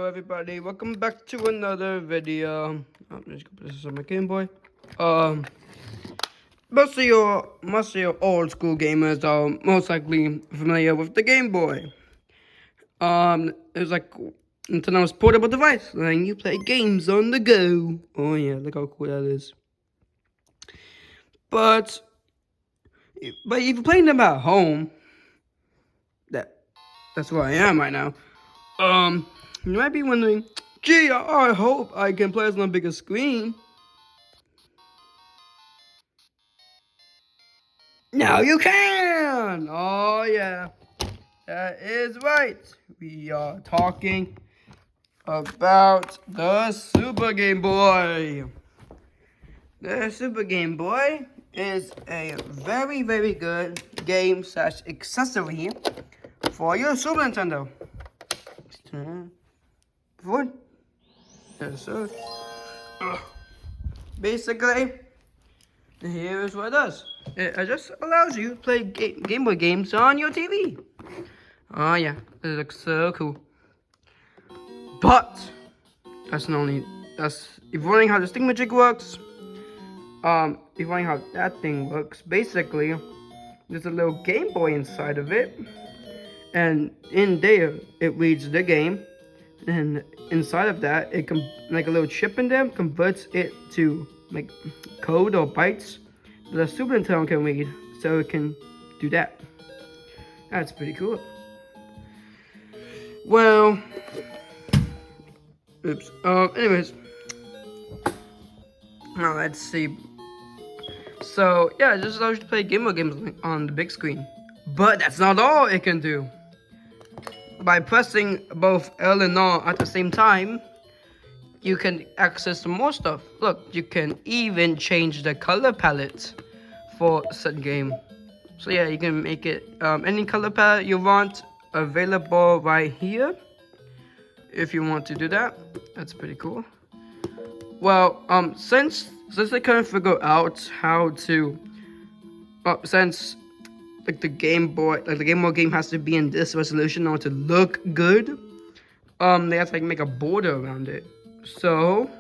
Hello everybody, welcome back to another video. I'm just gonna put this on my Game Boy. Most of your old school gamers are most likely familiar with the Game Boy. It was like Nintendo's portable device, letting you play games on the go. Oh yeah, look how cool that is. But if you're playing them at home, that's where I am right now. You might be wondering, gee, I hope I can play this on a bigger screen. Now you can! Oh yeah, that is right. We are talking about the Super Game Boy. The Super Game Boy is a very, very good game / accessory for your Super Nintendo. Forward. Yes, sir. Basically, here is what it does. It just allows you to play Game Boy games on your TV. Oh yeah, it looks so cool. But that's if you're wondering how this thingamajig works, if you're wondering how that thing works, basically, there's a little Game Boy inside of it, and in there it reads the game, and inside of that it like a little chip in there converts it to like code or bytes that the Super Nintendo can read, so it can do that. That's pretty cool. Well, oops. Anyways, now let's see. So yeah, it just allows you to play Game Boy games on the big screen. But that's not all it can do. By pressing both L and R at the same time, you can access more stuff. Look, you can even change the color palette for said game. So yeah, you can make it any color palette you want available right here. If you want to do that, that's pretty cool. Well, since I couldn't figure out how to, since like the Game Boy game has to be in this resolution in order to look good, they have to like make a border around it. So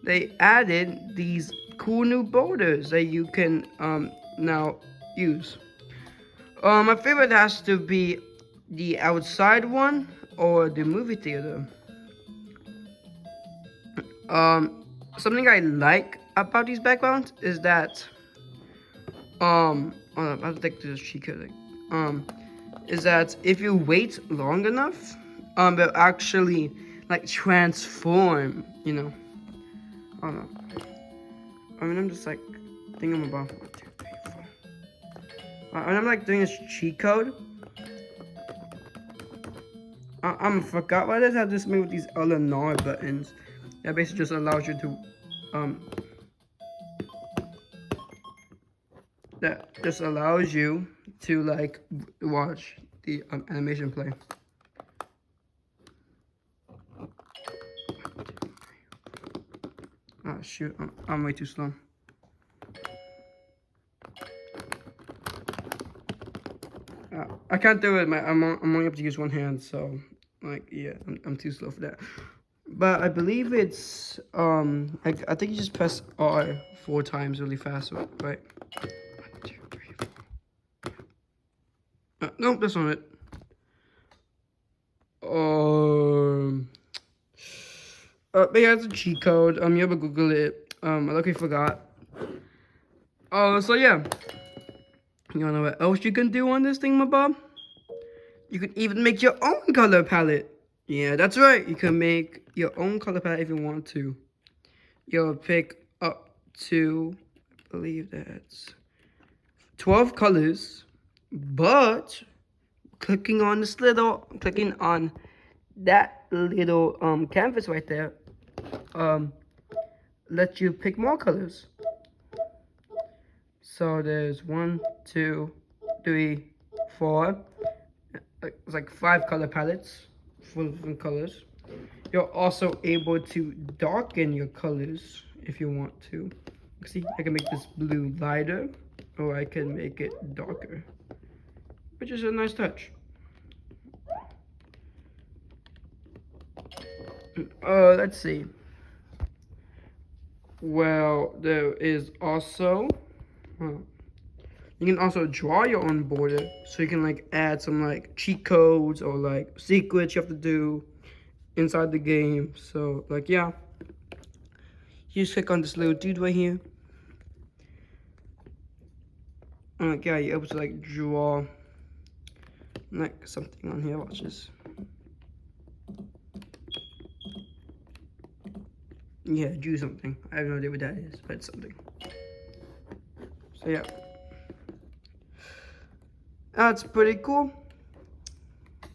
they added these cool new borders that you can now use. My favorite has to be the outside one or the movie theater. Something I like about these backgrounds is that I'll take this cheat code. Is that if you wait long enough, they'll actually like transform, you know. I don't know. I mean, I'm just like thinking about 1, 2, 3, 4. And I'm like doing this cheat code. I forgot what it is. I just made with these L and R buttons. That basically just allows you to that just allows you to like watch the animation play. Oh shoot, I'm way too slow. I can't do it. I'm only able to use one hand, so like yeah, I'm too slow for that. But I believe it's I think you just press R 4 times really fast, right? 1, 2, 3, 4. Nope, that's not it. But yeah, it's a cheat code. You ever Google it? I luckily forgot. So yeah. You wanna know what else you can do on this thing, my Bob? You can even make your own color palette. Yeah, that's right. You can make your own color palette if you want to. You'll pick up to, I believe that's 12 colors, but clicking on that little canvas right there, lets you pick more colors. So there's 1, 2, 3, 4. It's like 5 color palettes full of different colors. You're also able to darken your colors if you want to. See, I can make this blue lighter, or I can make it darker, which is a nice touch. Let's see. Well, there is also, you can also draw your own border, so you can like add some like cheat codes or like secrets you have to do inside the game. So like, yeah, you just click on this little dude right here. Yeah, you're able to like draw like something on here. Watch this. Yeah, do something. I have no idea what that is, but it's something. So yeah, that's pretty cool.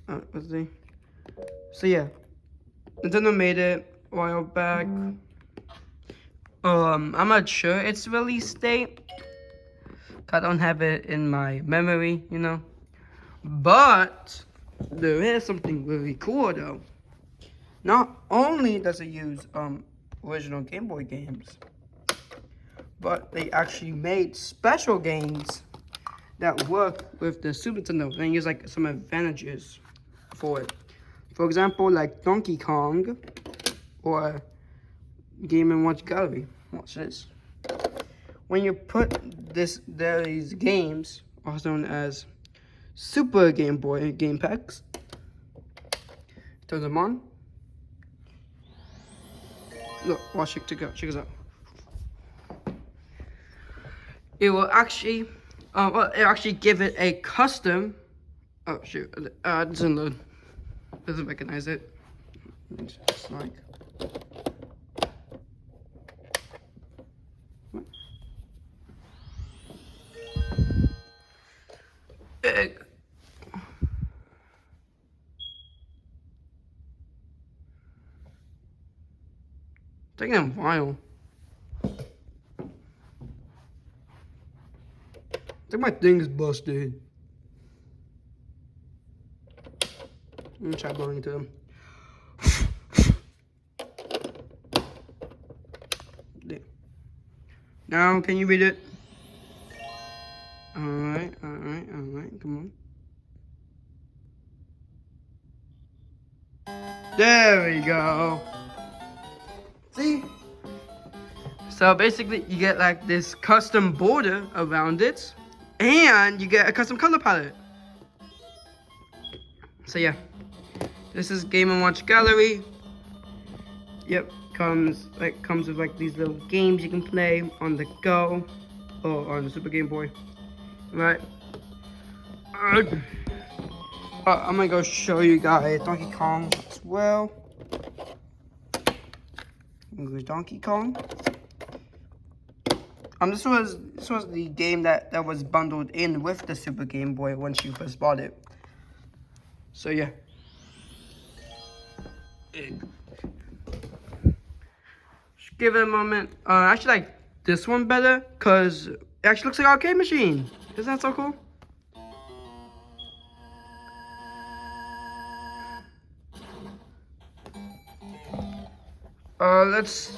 Let's see. So yeah, Nintendo made it a while back. I'm not sure its release date. I don't have it in my memory, you know. But there is something really cool though. Not only does it use original Game Boy games, but they actually made special games that work with the Super Nintendo and use like some advantages for it. For example, like Donkey Kong or Game & Watch Gallery. Watch this. When you put these games, also known as Super Game Boy game packs, turn them on. Look, watch it. Check this out. It will actually, it'll actually give it a custom. Oh shoot! It doesn't load. Doesn't recognize it. It's like. Taking a while. I think my thing's busted. Let me try blowing into them. There. Now, can you read it? Alright, come on. There we go. See? So basically, you get like this custom border around it, and you get a custom color palette. So yeah, this is Game & Watch Gallery. Yep, comes with like these little games you can play on the go or on the Super Game Boy, right? I'm gonna go show you guys Donkey Kong as well. Here's Donkey Kong. This was the game that was bundled in with the Super Game Boy once you first bought it. So yeah. Just give it a moment. I actually like this one better because it actually looks like an arcade machine. Isn't that so cool?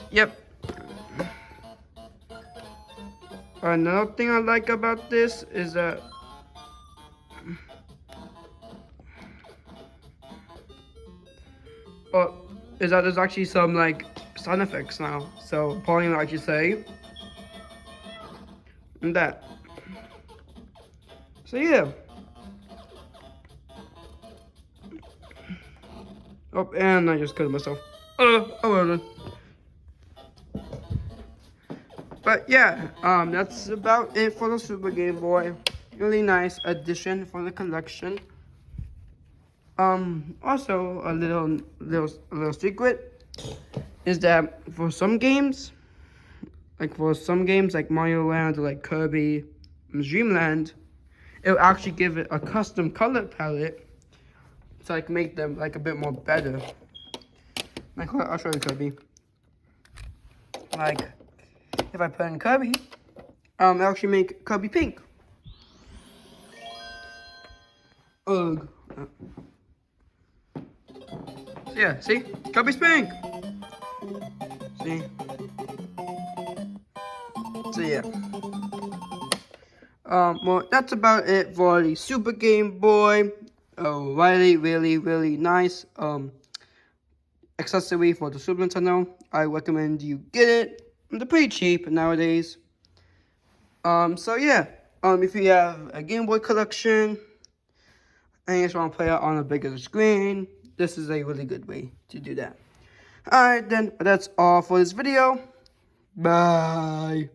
Yep. Another thing I like about this is that there's actually some like sound effects now. So Pauline will actually say and that. So yeah. Oh, and I just cut myself. Oh well then. But yeah, that's about it for the Super Game Boy. Really nice addition for the collection. Also a little secret is that for some games like Mario Land or like Kirby Dreamland, it'll actually give it a custom color palette to like make them like a bit more better. Like I'll show you Kirby. Like if I put in Kirby, it'll actually make Kirby pink. Ugh. So yeah, see? Kirby's pink! See? So yeah. Well, that's about it for the Super Game Boy. Really nice, accessory for the Super Nintendo. I recommend you get it. They're pretty cheap nowadays. So yeah, if you have a Game Boy collection and you just want to play it on a bigger screen, this is a really good way to do that. Alright then, that's all for this video. Bye.